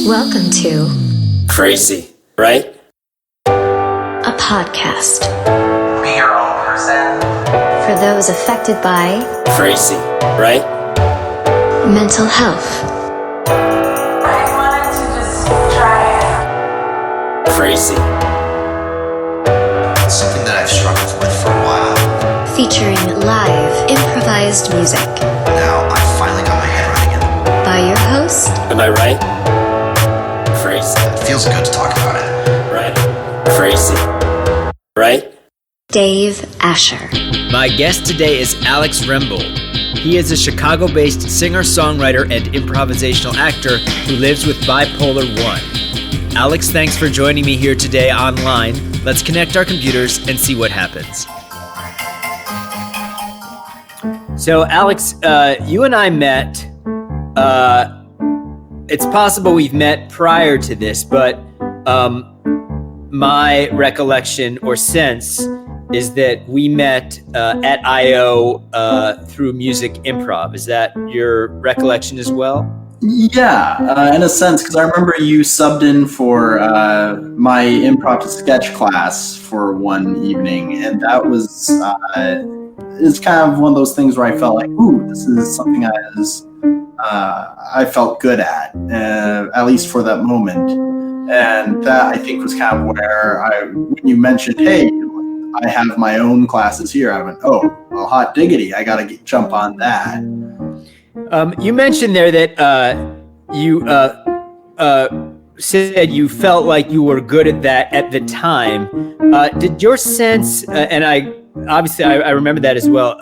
Welcome to Crazy, right? A podcast Be your own person. for those affected by Crazy, right? mental health, I wanted to just try it. Crazy, It's something that I've struggled with for a while. featuring live improvised music Now I finally got my head right again. by your host, am I right? Crazy, It feels good to talk about it. right? Crazy, right? Dave Asher. My guest today is Alex Rembold. He is a Chicago-based singer-songwriter and improvisational actor who lives with Bipolar 1. Alex, thanks for joining me here today online. Let's connect our computers and see what happens. So, Alex, you and I met. It's possible we've met prior to this, but my recollection or sense is that we met at I.O. Through music improv. Is that your recollection as well? Yeah, in a sense, because I remember you subbed in for my improv to sketch class for one evening, and that was it's kind of one of those things where I felt like, ooh, this is something I felt good at least for that moment, and that I think was kind of where when you mentioned, hey, I have my own classes here, I went, oh, well, hot diggity, I gotta jump on that. You mentioned there that you said you felt like you were good at that at the time. Did your sense, and I remember that as well,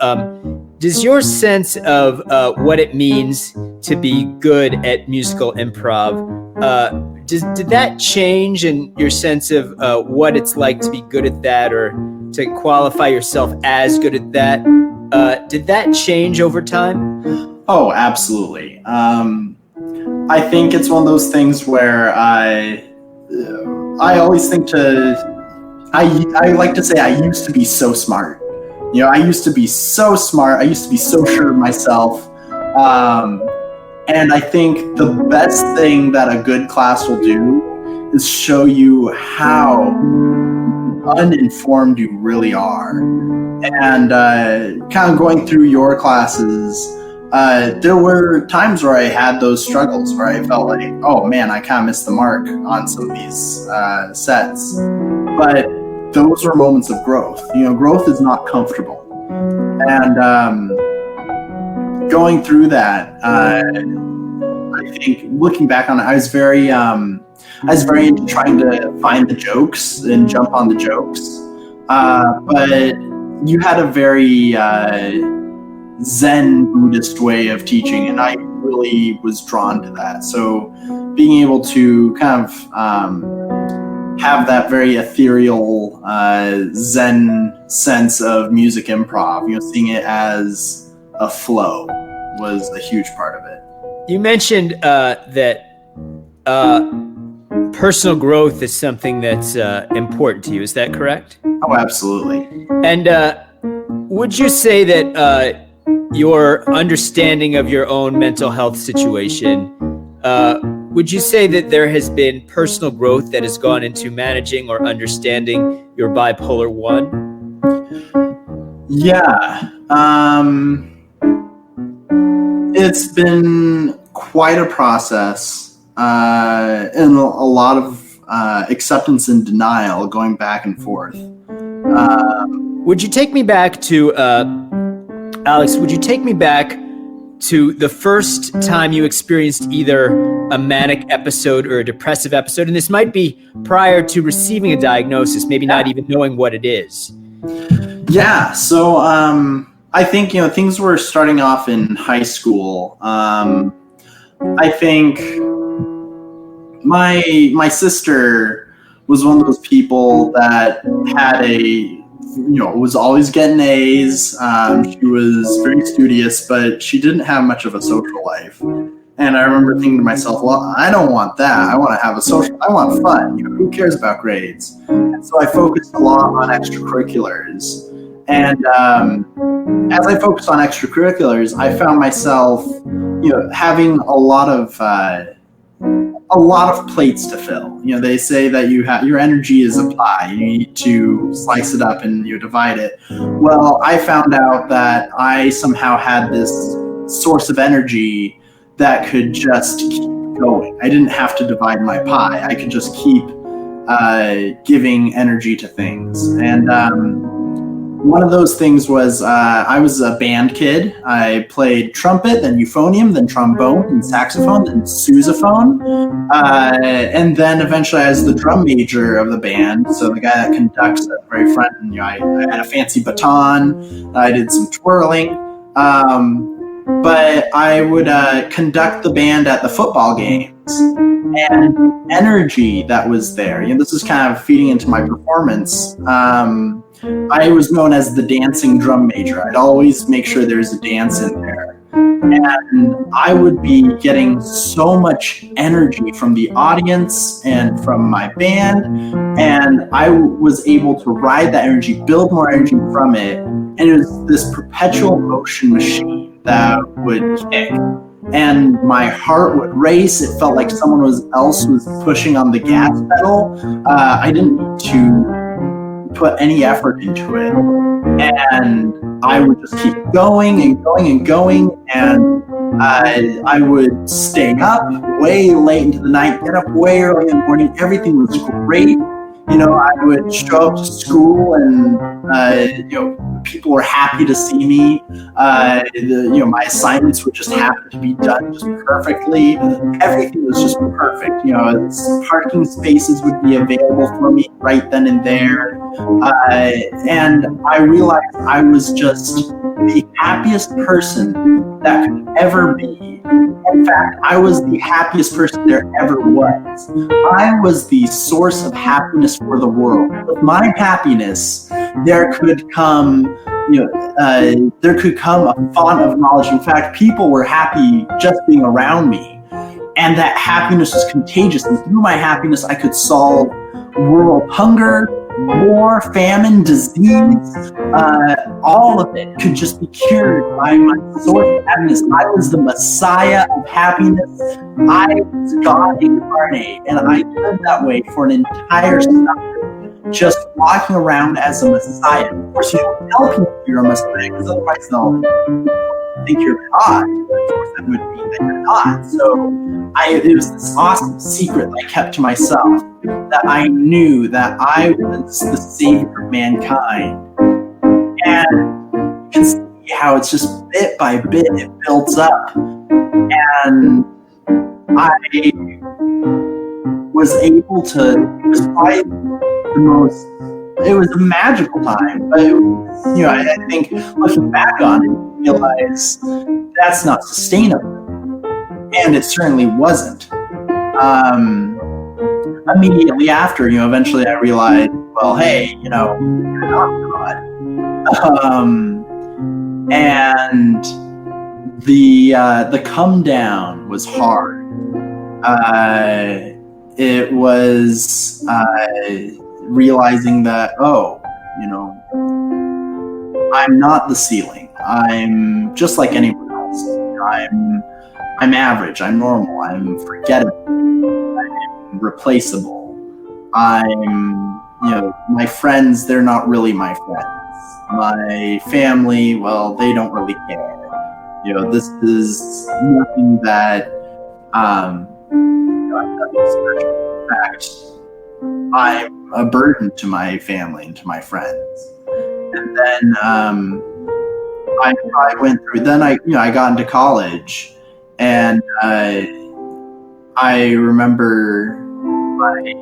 does your sense of what it means to be good at musical improv, did that change in your sense of what it's like to be good at that or to qualify yourself as good at that? Did that change over time? Oh, absolutely. I think it's one of those things where I always think I like to say I used to be so smart. You know, I used to be so smart. I used to be so sure of myself. And I think the best thing that a good class will do is show you how uninformed you really are. And kind of going through your classes, there were times where I had those struggles where I felt like, oh man, I kind of missed the mark on some of these sets. But those were moments of growth. You know, growth is not comfortable. And going through that, I think looking back on it, I was very into trying to find the jokes and jump on the jokes. But you had a very Zen Buddhist way of teaching, and I really was drawn to that. So being able to kind of have that very ethereal Zen sense of music improv, you know, seeing it as a flow was a huge part of it. You mentioned that personal growth is something that's important to you. Is that correct? Oh, absolutely. And would you say that your understanding of your own mental health situation, would you say that there has been personal growth that has gone into managing or understanding your bipolar 1? Yeah. It's been quite a process and a lot of acceptance and denial going back and forth. Would you take me back to, Alex, would you take me back to the first time you experienced either a manic episode or a depressive episode? And this might be prior to receiving a diagnosis, maybe not even knowing what it is. Yeah, so I think, you know, things were starting off in high school. I think my sister was one of those people that had was always getting A's. She was very studious, but she didn't have much of a social life. And I remember thinking to myself, well, I don't want that. I want to have I want fun. You know, who cares about grades? And so I focused a lot on extracurriculars. And as I focused on extracurriculars, I found myself, you know, having a lot of a lot of plates to fill. They say that your energy is a pie. You need to slice it up and you divide it. Well, I found out that I somehow had this source of energy that could just keep going. I didn't have to divide my pie. I could just keep giving energy to things. And one of those things was I was a band kid. I played trumpet, then euphonium, then trombone, then saxophone, then sousaphone. And then eventually I was the drum major of the band, so the guy that conducts at the very front. And, I had a fancy baton. I did some twirling. But I would conduct the band at the football games, and the energy that was there. This is kind of feeding into my performance. I was known as the dancing drum major. I'd always make sure there's a dance in there. And I would be getting so much energy from the audience and from my band. And I was able to ride that energy, build more energy from it. And it was this perpetual motion machine that would kick. And my heart would race. It felt like someone else was pushing on the gas pedal. I didn't need to put any effort into it, and I would just keep going and going and going, and I would stay up way late into the night, get up way early in the morning. Everything was great. I would show up to school, and people were happy to see me. My assignments would just happen to be done just perfectly. Everything was just perfect. Parking spaces would be available for me right then and there. And I realized I was just the happiest person that could ever be. In fact, I was the happiest person there ever was. I was the source of happiness for the world. With my happiness, there could come a font of knowledge. In fact, people were happy just being around me. And that happiness was contagious. And through my happiness, I could solve world hunger, war, famine, disease. All of it could just be cured by my source of happiness. I was the Messiah of happiness. I was God incarnate. And I lived that way for an entire summer, just walking around as a Messiah. Of course, you don't tell people you're a Messiah, because otherwise they'll think you're God. Of course, that would mean that you're not. So it was this awesome secret that I kept to myself, that I knew that I was the savior of mankind. And you can see how it's just bit by bit, it builds up. And I was able to, it was probably it was a magical time. But it was, I think looking back on it, I realize that's not sustainable. And it certainly wasn't. Immediately after, eventually I realized, well, hey, you're not God. And the come down was hard. It was realizing that, I'm not the ceiling. I'm just like anyone else. I'm average. I'm normal. I'm forgettable. I'm replaceable. My friends, they're not really my friends. My family, well, they don't really care. This is nothing that, I'm nothing special. In fact, I'm a burden to my family and to my friends. And then, I went through, then I got into college, and I remember I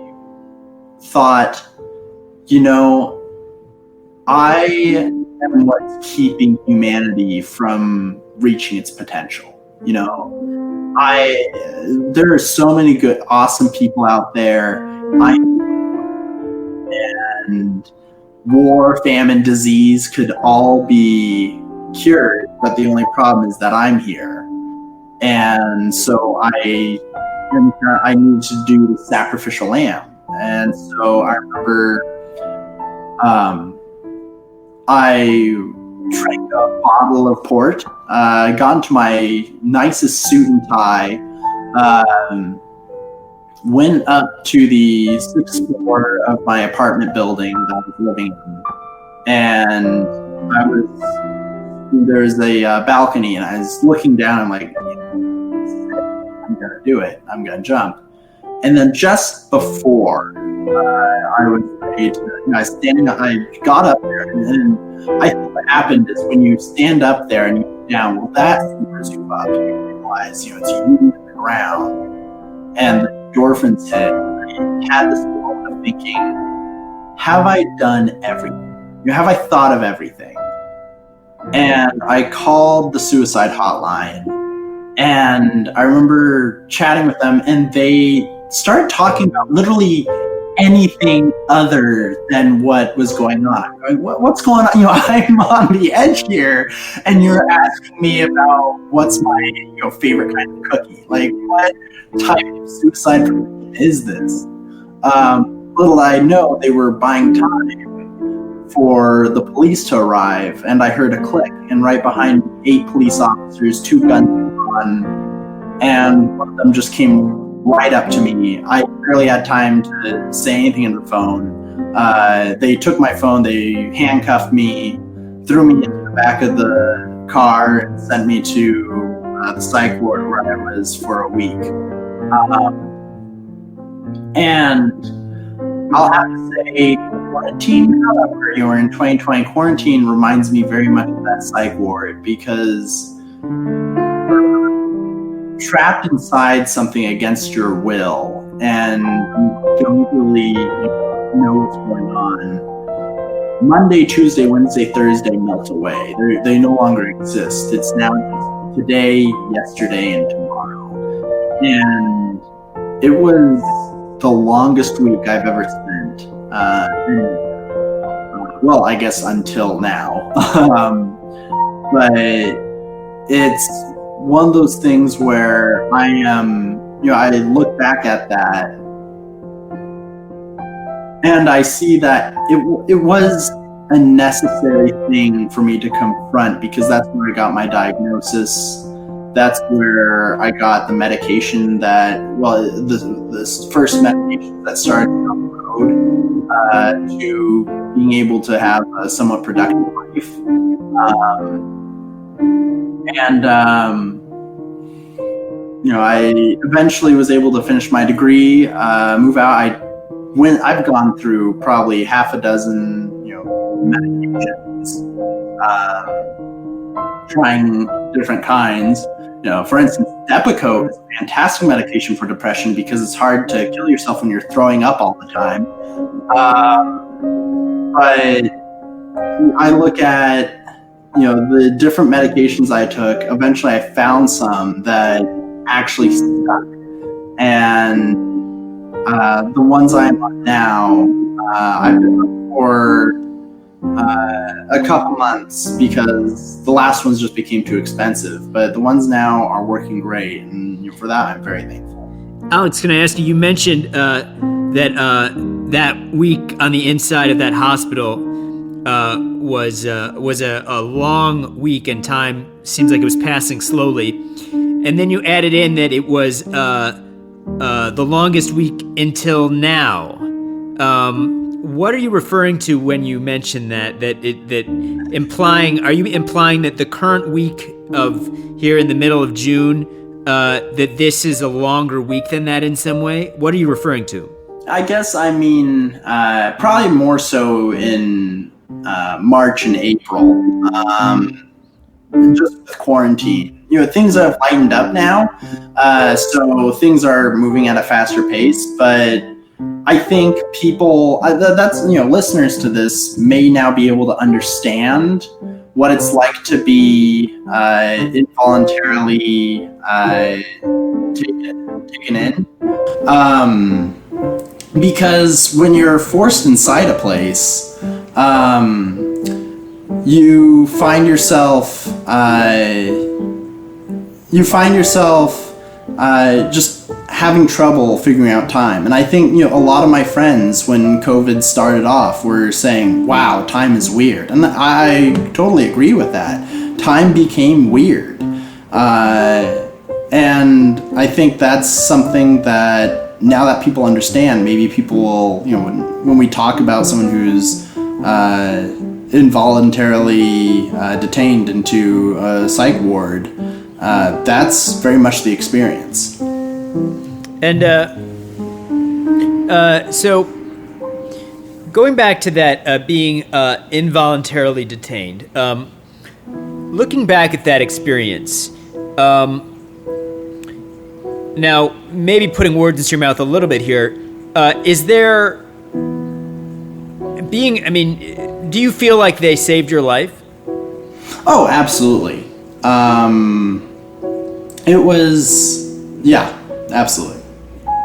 thought, I am what's keeping humanity from reaching its potential. There are so many good, awesome people out there. And war, famine, disease could all be cured, but the only problem is that I'm here. And so I need to do the sacrificial lamb. And so I remember I drank a bottle of port, got into my nicest suit and tie, went up to the sixth floor of my apartment building that I was living in, and there's a balcony, and I was looking down. I'm like, I'm gonna do it. I'm gonna jump. And then just before I was ready to, I got up there, and then I think what happened is when you stand up there and you get down, well, that supers you up. You realize, it's you in the ground, and the endorphins hit. I had this moment of thinking, have I done everything? Have I thought of everything? And I called the suicide hotline, and I remember chatting with them, and they started talking about literally anything other than what was going on. I'm going, what's going on? I'm on the edge here, and you're asking me about what's my favorite kind of cookie. Like, what type of suicide prevention is this? Little I know, they were buying time for the police to arrive, and I heard a click, and right behind 8 police officers, 2 guns on, and one of them just came right up to me. I barely had time to say anything in the phone. They took my phone, they handcuffed me, threw me into the back of the car, and sent me to the psych ward where I was for a week. And I'll have to say, quarantine, now that we're in 2020, quarantine reminds me very much of that psych ward, because trapped inside something against your will, and you don't really know what's going on. Monday, Tuesday, Wednesday, Thursday melt away. They no longer exist. It's now just today, yesterday, and tomorrow. And it was the longest week I've ever spent. Well, I guess until now. But it's one of those things where I am, I look back at that and I see that it was a necessary thing for me to confront, because that's where I got my diagnosis. That's where I got the medication the first medication that started down the road to being able to have a somewhat productive life. I eventually was able to finish my degree, move out. I've gone through probably half a dozen, medications, trying different kinds. For instance, Depakote is a fantastic medication for depression because it's hard to kill yourself when you're throwing up all the time. But I look at the different medications I took. Eventually I found some that actually stuck, and the ones I'm on now, I've been on for a couple months because the last ones just became too expensive, but the ones now are working great, and for that I'm very thankful. Alex, can I ask you, you mentioned that week on the inside of that hospital was a long week, and time seems like it was passing slowly. And then you added in that it was the longest week until now. What are you referring to when you mention that? Are you implying that the current week of here in the middle of June, that this is a longer week than that in some way? What are you referring to? I guess I mean probably more so in March and April, just with quarantine. Things have lightened up now, so things are moving at a faster pace. But I think people, that's listeners to this may now be able to understand what it's like to be involuntarily taken in. Because when you're forced inside a place, you find yourself just having trouble figuring out time. And I think a lot of my friends, when COVID started off, were saying, wow, time is weird. And I totally agree with that. Time became weird. And I think that's something that now that people understand, maybe people will, when we talk about someone who's involuntarily detained into a psych ward, that's very much the experience. And so going back to that being involuntarily detained, looking back at that experience, now maybe putting words into your mouth a little bit here, is there do you feel like they saved your life? Oh, absolutely. It was, yeah, absolutely.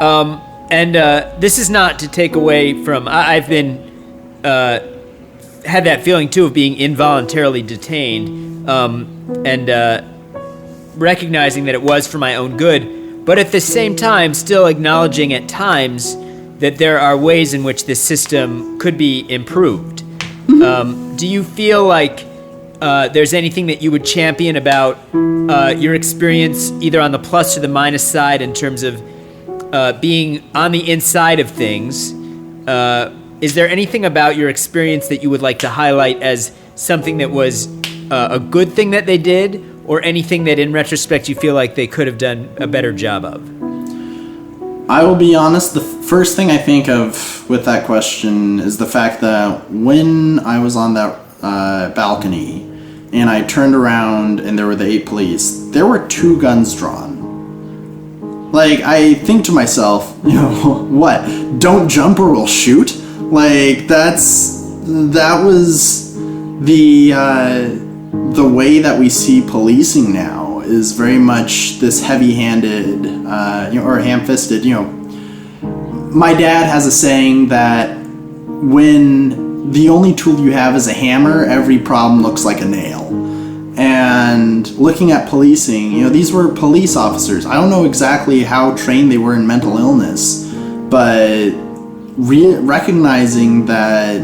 And this is not to take away from, I've been, had that feeling too of being involuntarily detained, and recognizing that it was for my own good, but at the same time still acknowledging at times that there are ways in which this system could be improved. Do you feel like there's anything that you would champion about your experience either on the plus or the minus side in terms of being on the inside of things? Is there anything about your experience that you would like to highlight as something that was a good thing that they did, or anything that in retrospect you feel like they could have done a better job of? I will be honest, the first thing I think of with that question is the fact that when I was on that balcony and I turned around and there were the 8 police, there were 2 guns drawn. Like, I think to myself, what? Don't jump or we'll shoot? Like, that was the way that we see policing now is very much this heavy-handed, or ham-fisted. My dad has a saying that when the only tool you have is a hammer, every problem looks like a nail. And looking at policing, these were police officers. I don't know exactly how trained they were in mental illness, but recognizing that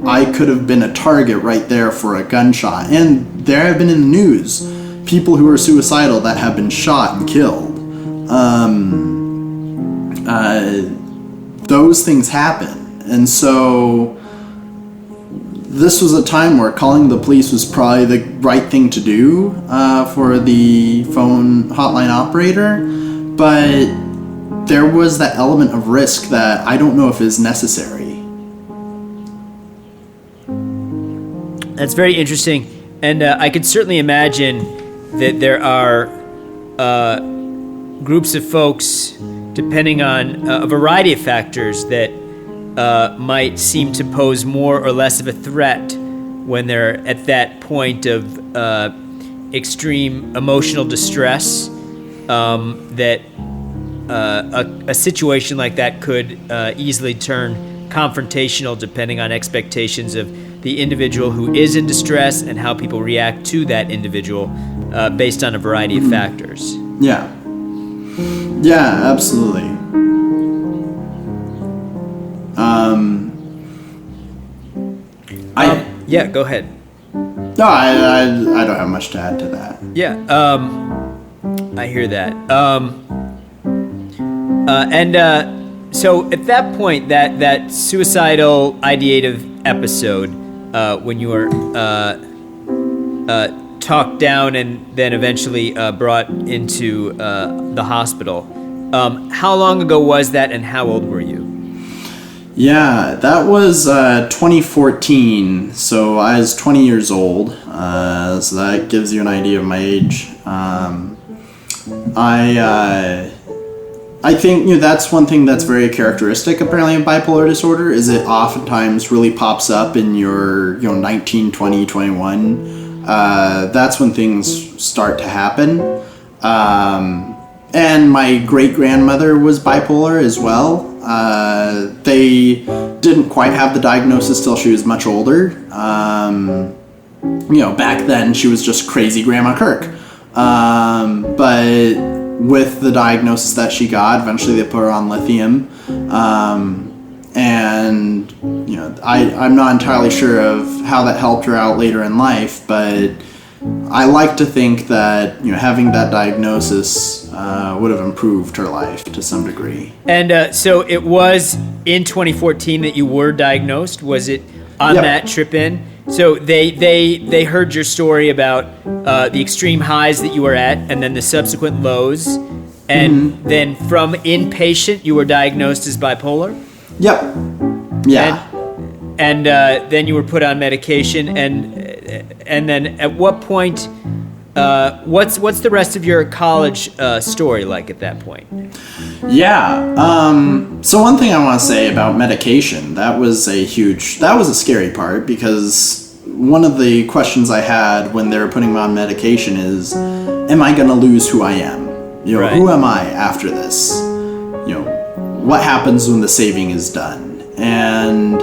I could have been a target right there for a gunshot. And there have been in the news people who are suicidal that have been shot and killed. Those things happen. And so this was a time where calling the police was probably the right thing to do for the phone hotline operator. But there was that element of risk that I don't know if is necessary. That's very interesting, and I could certainly imagine that there are groups of folks, depending on a variety of factors, that might seem to pose more or less of a threat when they're at that point of extreme emotional distress, that a situation like that could easily turn confrontational depending on expectations of the individual who is in distress and how people react to that individual based on a variety of factors. Yeah. Yeah, absolutely. Yeah, go ahead. No, I don't have much to add to that. Yeah, I hear that. So at that point, that suicidal ideative episode, when you were talked down and then eventually brought into the hospital, how long ago was that, and how old were you? Yeah, that was 2014, so I was 20 years old, so that gives you an idea of my age. I think that's one thing that's very characteristic apparently of bipolar disorder is it oftentimes really pops up in your 19, 20, 21. That's when things start to happen. And my great-grandmother was bipolar as well. They didn't quite have the diagnosis till she was much older. Back then she was just crazy Grandma Kirk. But with the diagnosis that she got, eventually they put her on lithium. I'm not entirely sure of how that helped her out later in life, but I like to think that having that diagnosis would have improved her life to some degree. And so it was in 2014 that you were diagnosed. Was it on Yep. that trip in? So they heard your story about the extreme highs that you were at, and then the subsequent lows, and then from inpatient you were diagnosed as bipolar. Yep. Yeah. And then you were put on medication, and then at what point? What's the rest of your college story like at that point? Yeah. So one thing I want to say about medication, that was a scary part, because one of the questions I had when they were putting me on medication is, am I going to lose who I am? Right. Who am I after this? What happens when the saving is done? And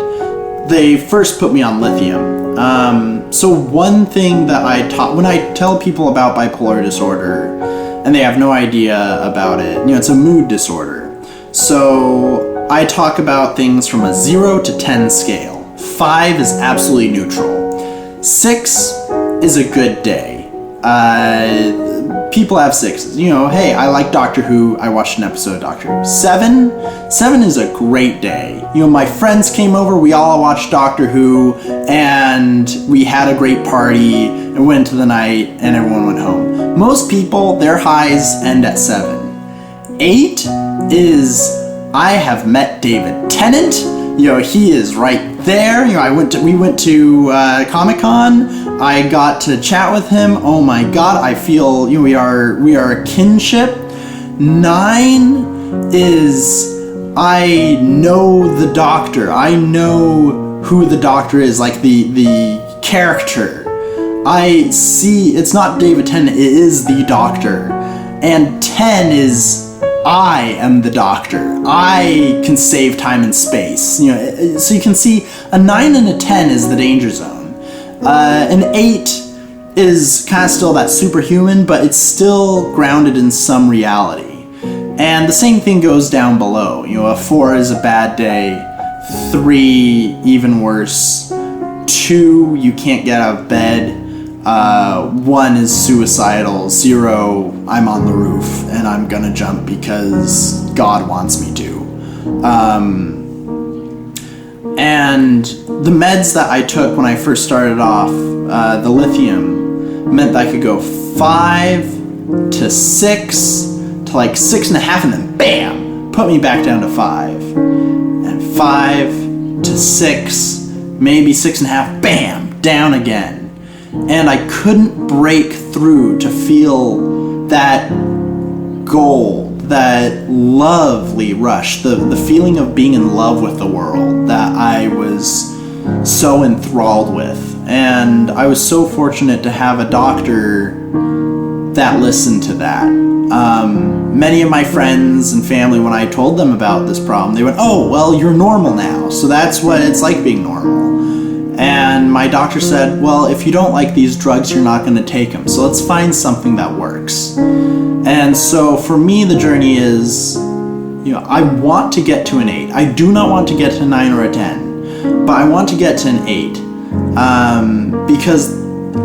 they first put me on lithium. So one thing that I taught, when I tell people about bipolar disorder and they have no idea about it, it's a mood disorder. So I talk about things from a 0 to 10 scale. 5 is absolutely neutral. 6 is a good day. People have 6s. Hey, I like Doctor Who. I watched an episode of Doctor Who. 7 is a great day. My friends came over. We all watched Doctor Who, and we had a great party and went into the night, and everyone went home. Most people, their highs end at 7. 8 is, I have met David Tennant. He is right there. We went to Comic-Con. I got to chat with him. Oh my God, I feel we are a kinship. 9 is, I know the Doctor. I know who the Doctor is, like the character. I see it's not David Tennant, it is the Doctor. And 10 is, I am the Doctor. I can save time and space. So you can see a 9 and a 10 is the danger zone. An 8 is kind of still that superhuman, but it's still grounded in some reality. And the same thing goes down below. A 4 is a bad day. 3, even worse. 2, you can't get out of bed. 1 is suicidal. 0, I'm on the roof and I'm gonna jump because God wants me to. And the meds that I took when I first started off, the lithium, meant that I could go 5 to 6 to like 6.5, and then bam, put me back down to 5. And 5 to 6, maybe 6.5, bam, down again. And I couldn't break through to feel that gold, that lovely rush, the feeling of being in love with the world that I was so enthralled with. And I was so fortunate to have a doctor that listened to that. Many of my friends and family, when I told them about this problem, they went, oh, well, you're normal now, so that's what it's like being normal. And my doctor said, well, if you don't like these drugs, you're not going to take them. So let's find something that works. And so for me, the journey is, I want to get to an 8. I do not want to get to a 9 or a 10, but I want to get to an 8. Because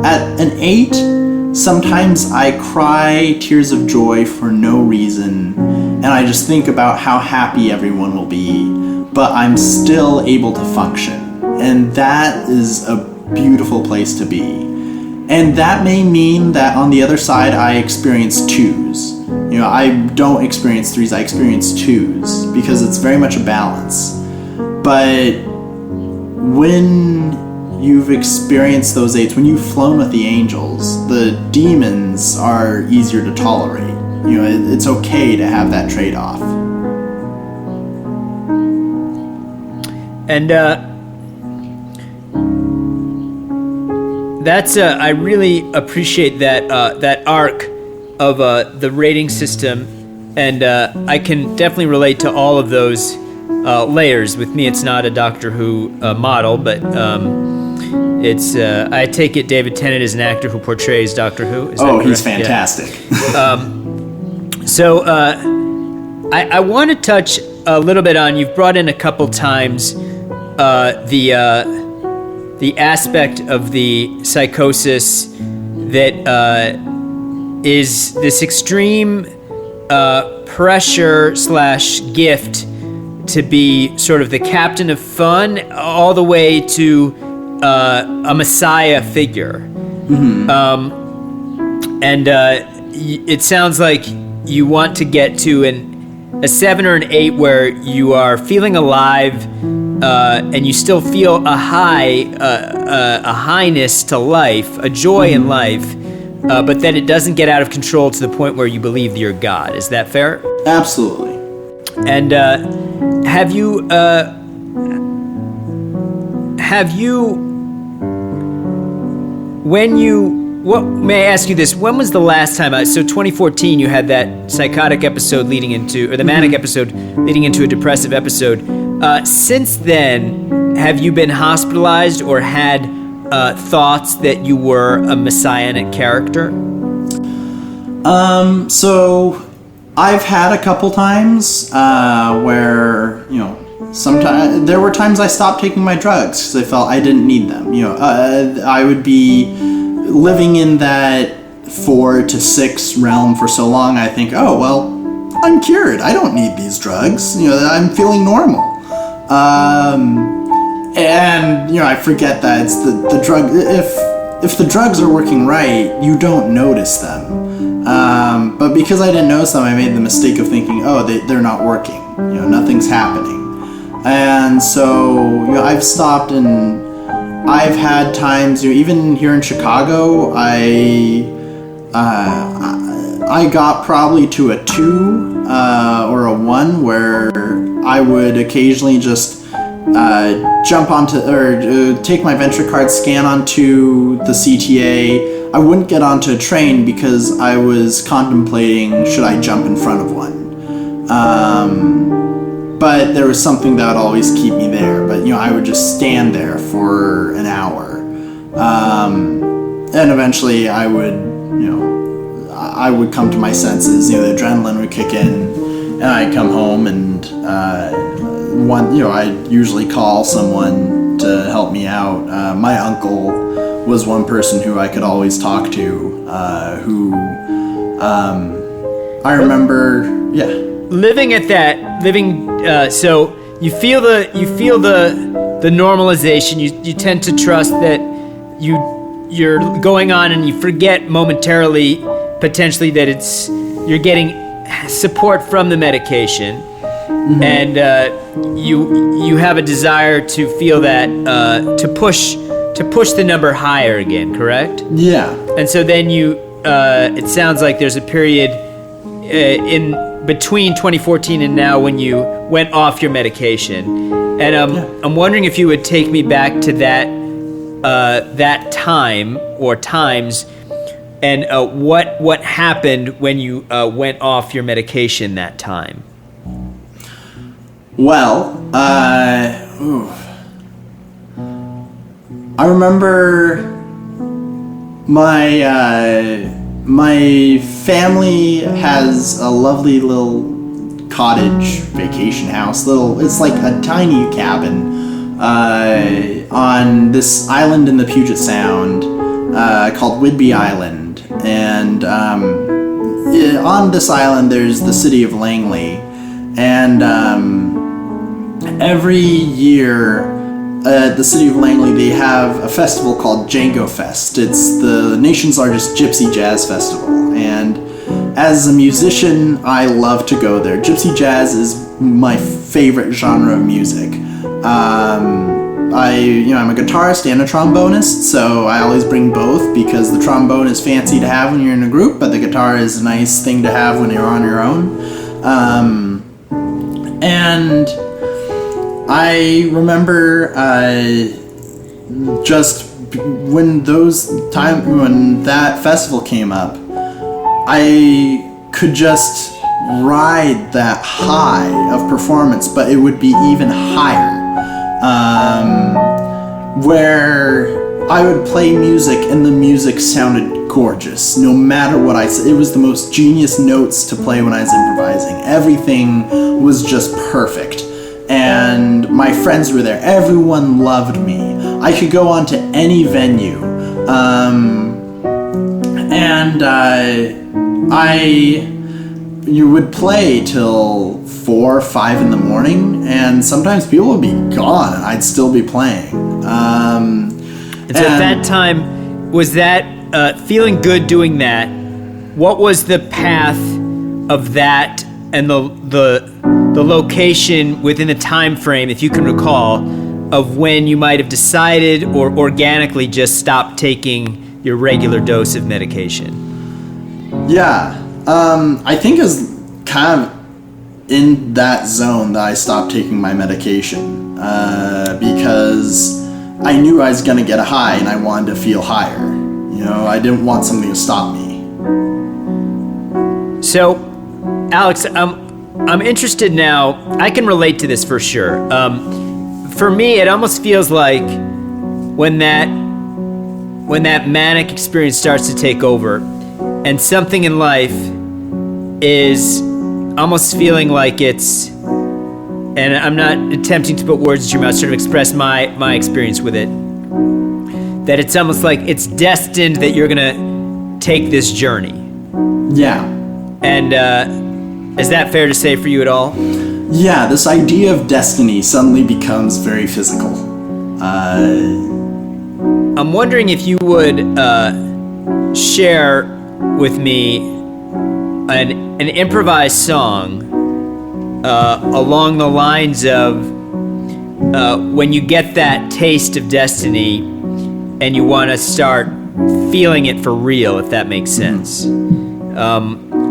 at an 8, sometimes I cry tears of joy for no reason. And I just think about how happy everyone will be, but I'm still able to function. And that is a beautiful place to be. And that may mean that on the other side I experience 2s. I don't experience 3s, I experience 2s because it's very much a balance. But when you've experienced those 8s, when you've flown with the angels, the demons are easier to tolerate. It's okay to have that trade-off. And that's I really appreciate that arc of the rating system, and I can definitely relate to all of those layers. With me, it's not a Doctor Who model, but it's I take it David Tennant is an actor who portrays Doctor Who. Is that correct? He's fantastic. Yeah. So I want to touch a little bit on, you've brought in a couple times the aspect of the psychosis that is this extreme pressure / gift to be sort of the captain of fun, all the way to a messiah figure. It sounds like you want to get to a 7 or an 8 where you are feeling alive, and you still feel a highness to life, a joy in life, but then it doesn't get out of control to the point where you believe you're God. Is that fair? Absolutely. And have you what may I ask you this? When was the last time? So 2014, you had that psychotic episode leading into, or the manic episode leading into a depressive episode. Since then, have you been hospitalized or had thoughts that you were a messianic character? So I've had a couple times where, sometimes there were times I stopped taking my drugs because I felt I didn't need them. I would be living in that 4 to 6 realm for so long. I think, oh well, I'm cured. I don't need these drugs. I'm feeling normal. And I forget that it's the drug. If the drugs are working right, you don't notice them. But because I didn't notice them, I made the mistake of thinking, oh, they're not working. Nothing's happening. And so I've stopped, and I've had times, even here in Chicago, I got probably to a 2 or a 1 where I would occasionally just jump onto, or take my venture card, scan onto the CTA. I wouldn't get onto a train because I was contemplating, should I jump in front of one? But there was something that would always keep me there. But, I would just stand there for an hour. And eventually I would come to my senses. The adrenaline would kick in, and I'd come home, and I'd usually call someone to help me out. My uncle was one person who I could always talk to, I remember, so you feel the normalization. You tend to trust that you're going on, and you forget momentarily, potentially, that you're getting support from the medication, and you have a desire to feel that to push the number higher again, correct? Yeah. And so then it sounds like there's a period in between 2014 and now when you went off your medication, and I'm wondering if you would take me back to that time or times, and what happened when you went off your medication that time. Well, I remember my family has a lovely little cottage vacation house. It's like a tiny cabin on this island in the Puget Sound called Whidbey Island. And on this island there's the city of Langley. And every year at the city of Langley, they have a festival called Django Fest. It's the nation's largest gypsy jazz festival, and as a musician, I love to go there. Gypsy jazz is my favorite genre of music. I'm a guitarist and a trombonist, so I always bring both because the trombone is fancy to have when you're in a group, but the guitar is a nice thing to have when you're on your own. And I remember just when that festival came up, I could just ride that high of performance, but it would be even higher, where I would play music and the music sounded gorgeous no matter what I said. It was the most genius notes to play when I was improvising. Everything was just perfect. And my friends were there. Everyone loved me. I could go on to any venue. and you would play till 4 or 5 in the morning, and sometimes people would be gone, and I'd still be playing. And so at that time, was that feeling good doing that? What was the path of that and the location within the time frame, if you can recall, of when you might have decided or organically just stopped taking your regular dose of medication? Yeah, I think it's kind of in that zone that I stopped taking my medication because I knew I was going to get a high and I wanted to feel higher. You know, I didn't want something to stop me. So, Alex, I'm interested now. I can relate to this for sure. For me, it almost feels like when that manic experience starts to take over and something in life is almost feeling like it's, and I'm not attempting to put words in your mouth, sort of express my experience with it, that it's almost like it's destined that you're going to take this journey. Yeah. And is that fair to say for you at all? Yeah, this idea of destiny suddenly becomes very physical. I'm wondering if you would share with me an improvised song along the lines of when you get that taste of destiny and you want to start feeling it for real, if that makes sense.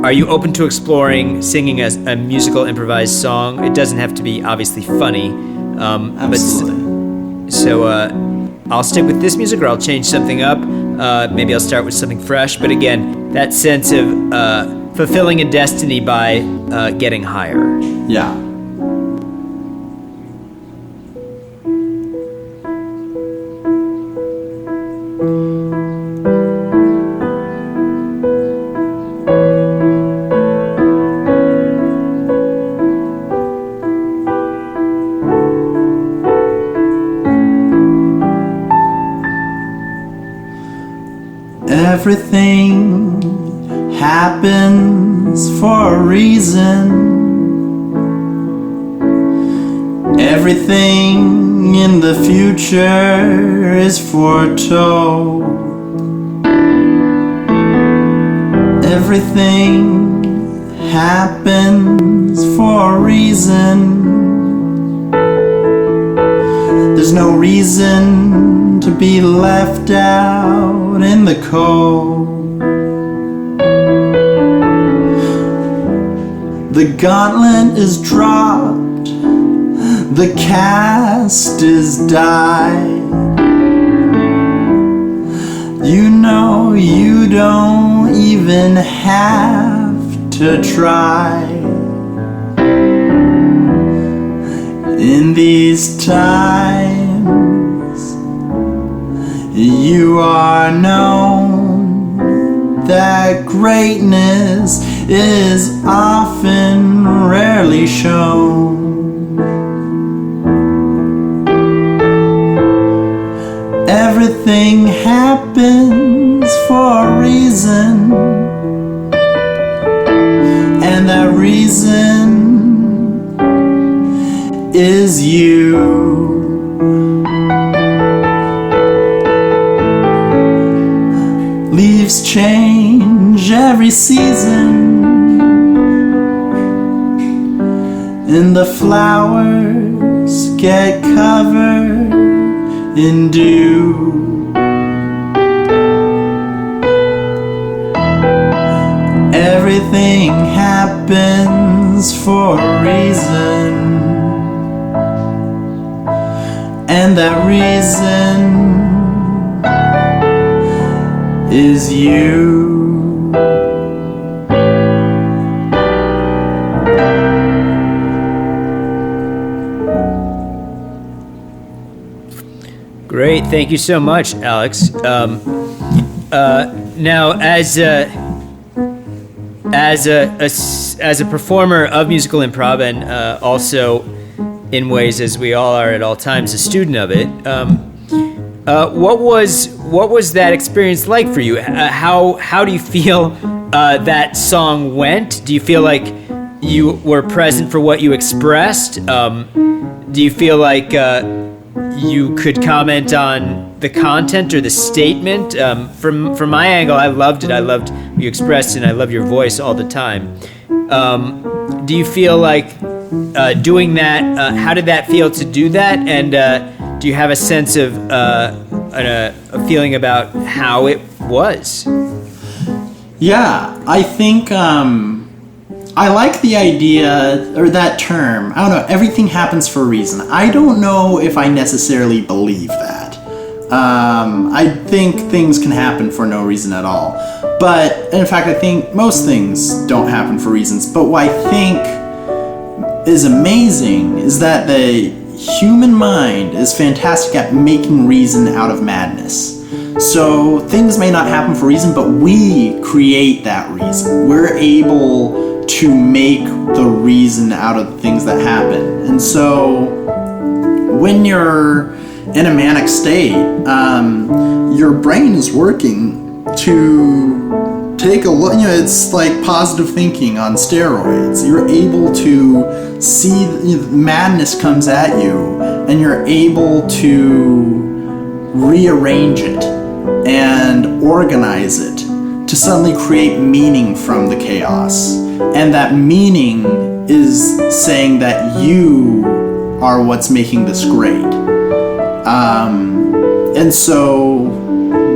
Are you open to exploring singing a musical improvised song? It doesn't have to be obviously funny. Absolutely. So I'll stick with this music, or I'll change something up. Maybe I'll start with something fresh. But again, that sense of fulfilling a destiny by getting higher. Yeah. Everything happens for a reason. Everything in the future is foretold. Everything happens for a reason. There's no reason to be left out in the cold. The gauntlet is dropped, the cast is dyed. You know you don't even have to try. In these times you are known that greatness is often rarely shown. Everything happens for a reason, and that reason is you. Leaves change every season, and the flowers get covered in dew. Everything happens for a reason, and that reason is you. Great, thank you so much, Alex. Now, as a performer of musical improv, and also in ways as we all are at all times a student of it, what was what was that experience like for you? How do you feel that song went? Do you feel like you were present for what you expressed? Do you feel like you could comment on the content or the statement? From my angle, I loved it. I loved what you expressed, and I love your voice all the time. Do you feel like doing that? How did that feel to do that? And do you have a sense of a feeling about how it was? Yeah, I think I like the idea, or that term. I don't know, everything happens for a reason. I don't know if I necessarily believe that. I think things can happen for no reason at all. But, in fact, I think most things don't happen for reasons. But what I think is amazing is that the human mind is fantastic at making reason out of madness. So things may not happen for a reason, but we create that reason. We're able to make the reason out of the things that happen. And so when you're in a manic state, your brain is working to take a look. It's like positive thinking on steroids. You're able to see madness comes at you, and you're able to rearrange it and organize it to suddenly create meaning from the chaos. And that meaning is saying that you are what's making this great. And so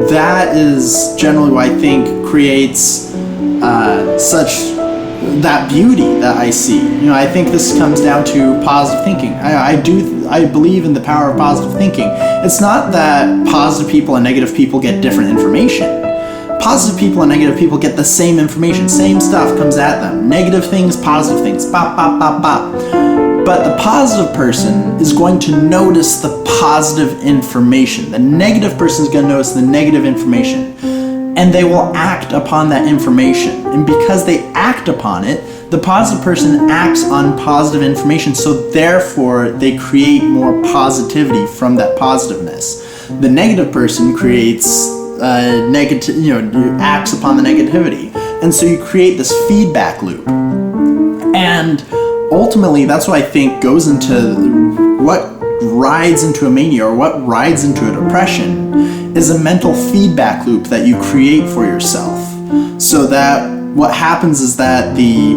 that is generally what I think creates such that beauty that I see. I think this comes down to positive thinking. I believe in the power of positive thinking. It's not that positive people and negative people get different information. Positive people and negative people get the same information. Same stuff comes at them. Negative things, positive things. Bop, bop, bop, bop. But the positive person is going to notice the positive information. The negative person is going to notice the negative information. And they will act upon that information. And because they act upon it, the positive person acts on positive information, so therefore they create more positivity from that positiveness. The negative person creates negative, acts upon the negativity. And so you create this feedback loop. And ultimately, that's what I think goes into what rides into a mania or what rides into a depression is a mental feedback loop that you create for yourself. So that what happens is that the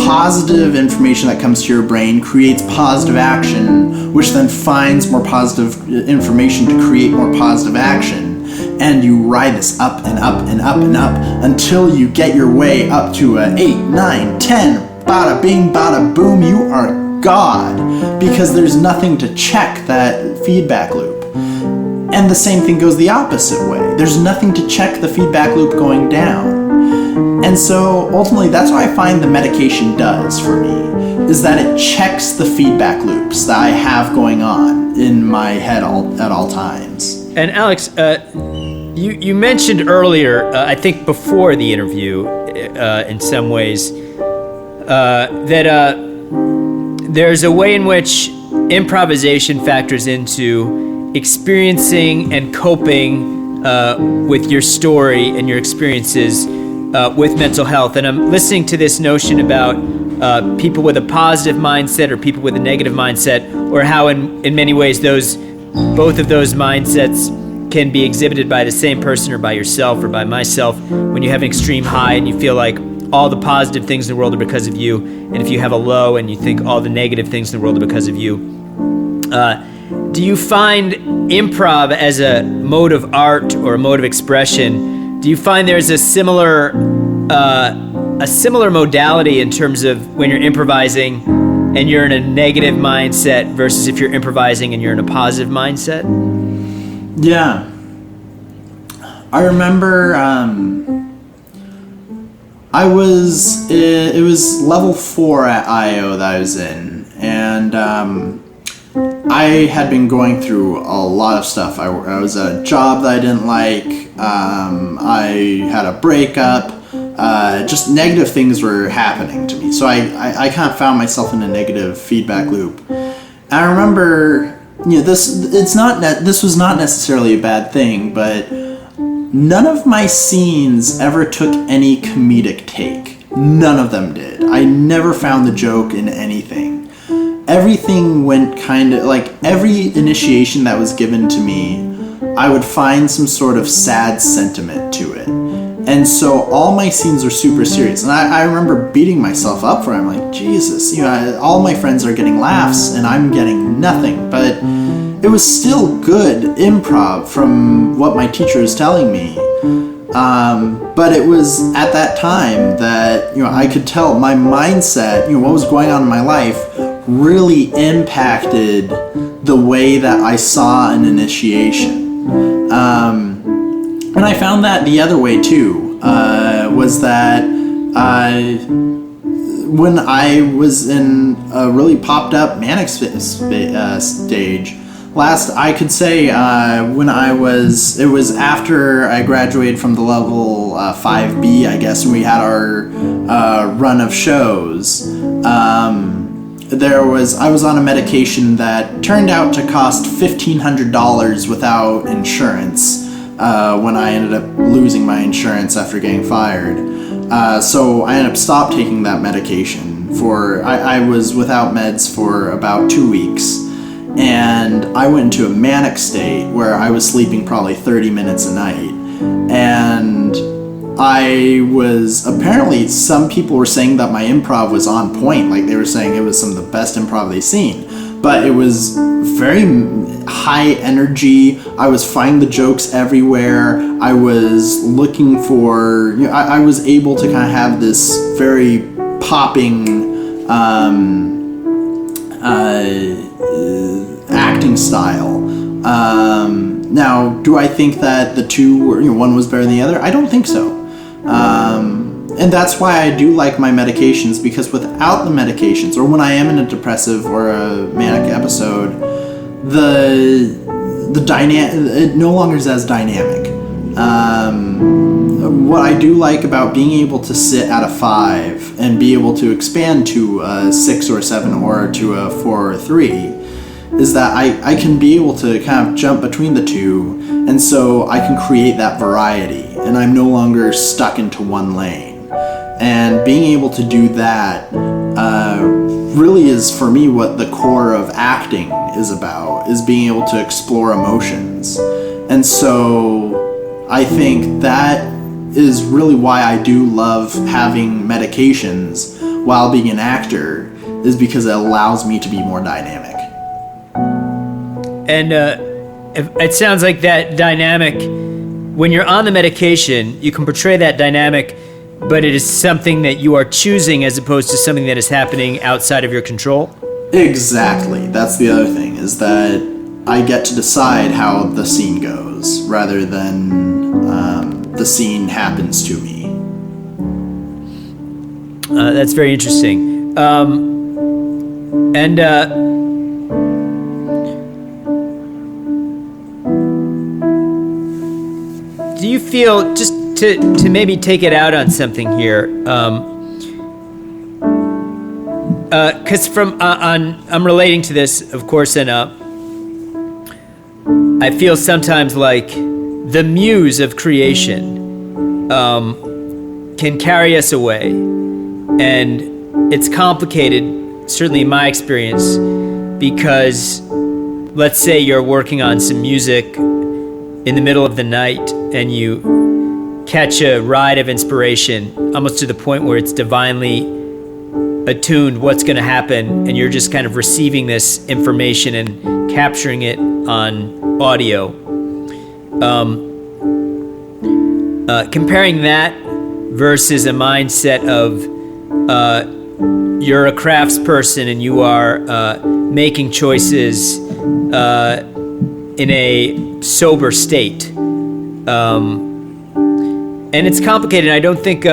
positive information that comes to your brain creates positive action, which then finds more positive information to create more positive action. And you ride this up and up and up and up until you get your way up to a 8, 9, 10, bada bing, bada boom, you are God, because there's nothing to check that feedback loop. And the same thing goes the opposite way. There's nothing to check the feedback loop going down. And so ultimately that's what I find the medication does for me, is that it checks the feedback loops that I have going on in my head at all times. And Alex, you mentioned earlier, I think before the interview, in some ways, that there's a way in which improvisation factors into experiencing and coping with your story and your experiences with mental health. And I'm listening to this notion about people with a positive mindset or people with a negative mindset, or how in many ways both of those mindsets can be exhibited by the same person or by yourself or by myself. When you have an extreme high and you feel like all the positive things in the world are because of you, and if you have a low and you think all the negative things in the world are because of you. Do you find improv as a mode of art or a mode of expression, do you find there's a similar modality in terms of when you're improvising and you're in a negative mindset versus if you're improvising and you're in a positive mindset? Yeah. I remember it was level 4 at IO that I was in, and I had been going through a lot of stuff. I was at a job that I didn't like, I had a breakup, just negative things were happening to me. So I kind of found myself in a negative feedback loop. And I remember, this was not necessarily a bad thing, but none of my scenes ever took any comedic take. None of them did. I never found the joke in anything. Everything went kind of like every initiation that was given to me, I would find some sort of sad sentiment to it. And so all my scenes are super serious. And I remember beating myself up for it. I'm like, Jesus, all my friends are getting laughs and I'm getting nothing. But it was still good improv from what my teacher was telling me. But it was at that time that, I could tell my mindset, what was going on in my life really impacted the way that I saw an initiation. And I found that the other way too, was that when I was in a really popped up manic stage, last I could say it was after I graduated from the level 5B, I guess, and we had our run of shows. I was on a medication that turned out to cost $1,500 without insurance when I ended up losing my insurance after getting fired. So I ended up stopped taking that medication I was without meds for about 2 weeks. And I went into a manic state where I was sleeping probably 30 minutes a night. And apparently some people were saying that my improv was on point. Like they were saying it was some of the best improv they've seen. But it was very high energy. I was finding the jokes everywhere. I was looking for, I was able to kind of have this very popping acting style. Now, do I think that the two were, one was better than the other? I don't think so. And that's why I do like my medications, because without the medications, or when I am in a depressive or a manic episode, the it no longer is as dynamic. What I do like about being able to sit at a 5 and be able to expand to a 6 or 7 or to a 4 or 3 is that I can be able to kind of jump between the two, and so I can create that variety, and I'm no longer stuck into one lane. And being able to do that really is, for me, what the core of acting is about, is being able to explore emotions. And so I think that is really why I do love having medications while being an actor, is because it allows me to be more dynamic. And it sounds like that dynamic, when you're on the medication, you can portray that dynamic, but it is something that you are choosing as opposed to something that is happening outside of your control? Exactly. That's the other thing, is that I get to decide how the scene goes rather than the scene happens to me. That's very interesting. Do you feel, just to maybe take it out on something here, because I'm relating to this, of course, and I feel sometimes like the muse of creation can carry us away, and it's complicated, certainly in my experience, because let's say you're working on some music in the middle of the night and you catch a ride of inspiration, almost to the point where it's divinely attuned what's going to happen, and you're just kind of receiving this information and capturing it on audio. Comparing that versus a mindset of you're a craftsperson and you are making choices in a sober state, and it's complicated. I don't think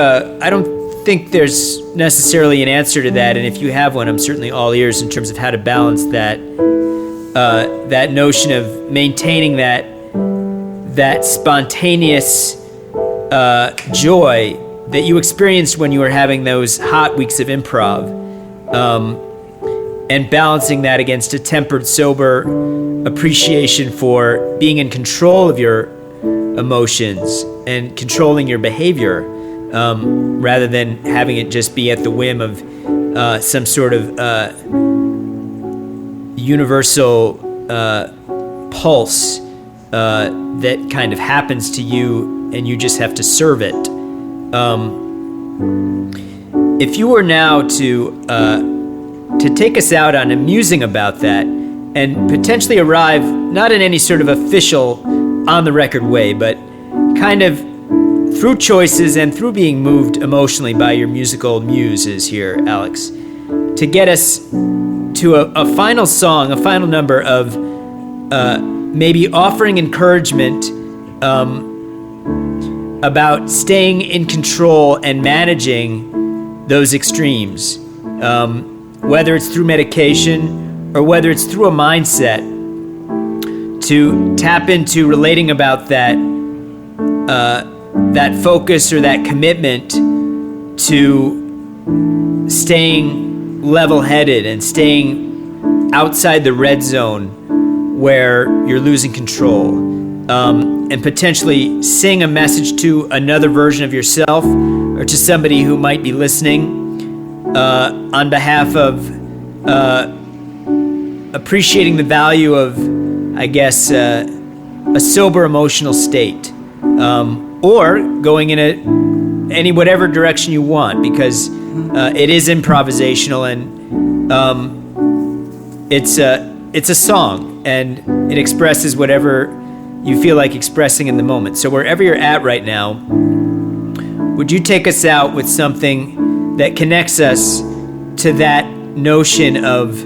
there's necessarily an answer to that, and if you have one, I'm certainly all ears in terms of how to balance that that notion of maintaining that spontaneous joy that you experienced when you were having those hot weeks of improv, and balancing that against a tempered, sober appreciation for being in control of your emotions and controlling your behavior, rather than having it just be at the whim of some sort of universal pulse that kind of happens to you and you just have to serve it. If you were now to take us out on musing about that and potentially arrive not in any sort of official on the record way, but kind of through choices and through being moved emotionally by your musical muses here, Alex, to get us to a final song, a final number of maybe offering encouragement about staying in control and managing those extremes, whether it's through medication or whether it's through a mindset, to tap into relating about that focus or that commitment to staying level-headed and staying outside the red zone where you're losing control, and potentially sing a message to another version of yourself or to somebody who might be listening, on behalf of appreciating the value of, I guess, a sober emotional state, or going in any whatever direction you want, because it is improvisational, and it's a song, and it expresses whatever you feel like expressing in the moment. So wherever you're at right now, would you take us out with something that connects us to that notion of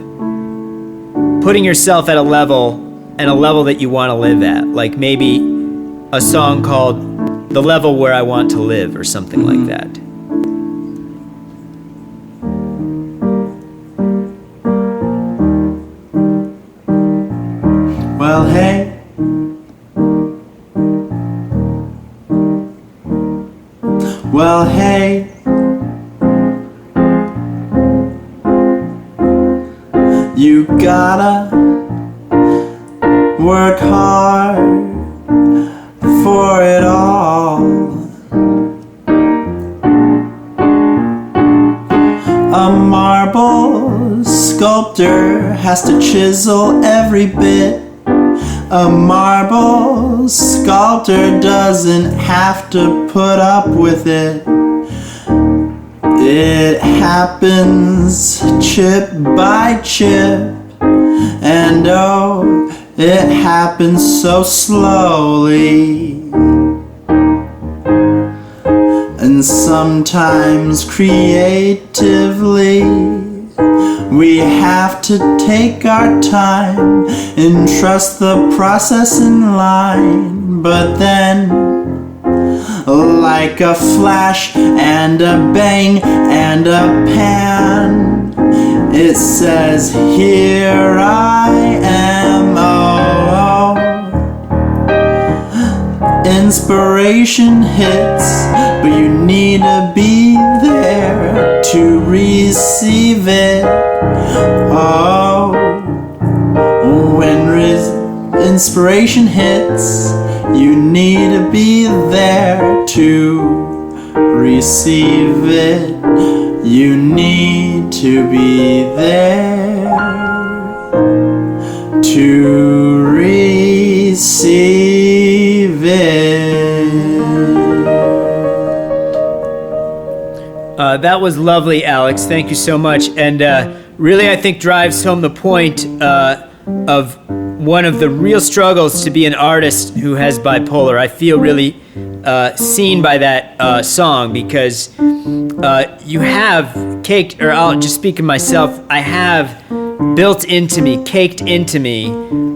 putting yourself at a level that you want to live at? Like maybe a song called "The Level Where I Want to Live" or something like that. Well, hey. Well, hey. You gotta work hard for it all. A marble sculptor has to chisel every bit. A marble sculptor doesn't have to put up with it. It happens chip by chip, and oh, it happens so slowly. And sometimes creatively, we have to take our time and trust the process in line. But then, like a flash and a bang and a pan, it says, here I am. Oh, inspiration hits, but you need to be there to receive it. Oh, when inspiration hits, you need to be there to receive it. You need to be there to receive it. That was lovely, Alex. Thank you so much. And really, I think drives home the point of one of the real struggles to be an artist who has bipolar. I feel really seen by that song, because you have caked, or I'll just speak of myself, I have built into me, caked into me,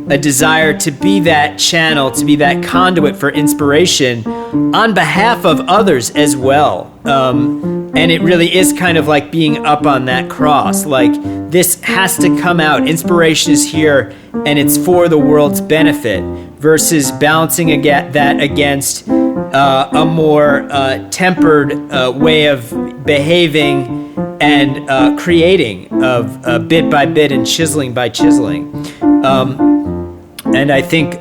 a desire to be that channel, to be that conduit for inspiration on behalf of others as well. And it really is kind of like being up on that cross. Like, this has to come out. Inspiration is here, and it's for the world's benefit, versus balancing that against a more tempered way of behaving and creating of bit by bit and chiseling by chiseling. And I think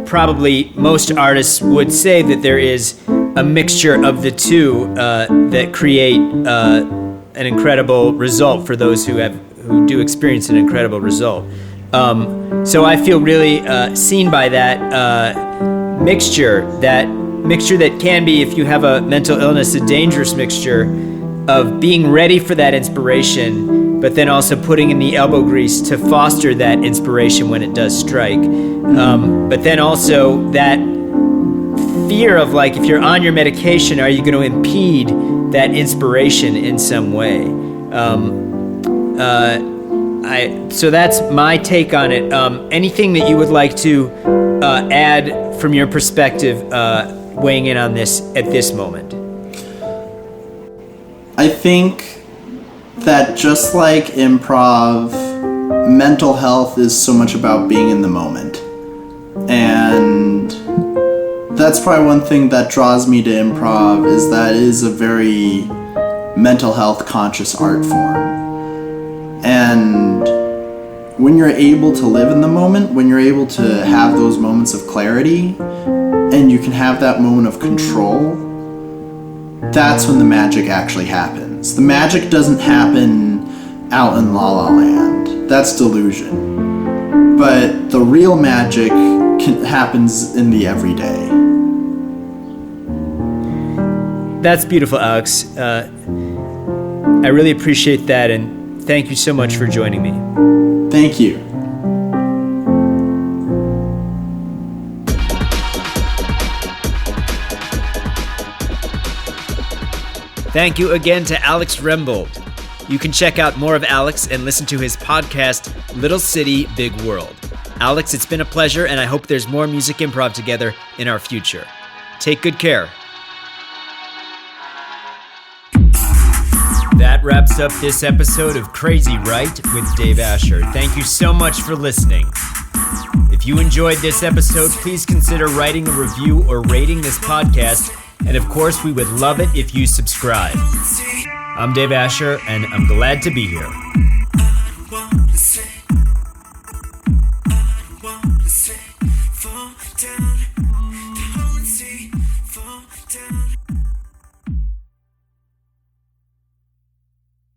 probably most artists would say that there is a mixture of the two that create an incredible result for those who do experience an incredible result. So I feel really seen by that mixture that can be, if you have a mental illness, a dangerous mixture of being ready for that inspiration, but then also putting in the elbow grease to foster that inspiration when it does strike. But then also that fear of, like, if you're on your medication, are you going to impede that inspiration in some way? So that's my take on it. Anything that you would like to add from your perspective, weighing in on this at this moment? I think that just like improv, mental health is so much about being in the moment. And that's probably one thing that draws me to improv, is that it is a very mental health conscious art form. And when you're able to live in the moment, when you're able to have those moments of clarity, and you can have that moment of control, that's when the magic actually happens. The magic doesn't happen out in La La Land. That's delusion. But the real magic happens in the everyday. That's beautiful, Alex. I really appreciate that, and thank you so much for joining me. Thank you. Thank you again to Alex Rembold. You can check out more of Alex and listen to his podcast, Little City, Big World. Alex, it's been a pleasure, and I hope there's more music improv together in our future. Take good care. That wraps up this episode of Crazy Right with Dave Asher. Thank you so much for listening. If you enjoyed this episode, please consider writing a review or rating this podcast. And of course, we would love it if you subscribe. I'm Dave Asher, and I'm glad to be here.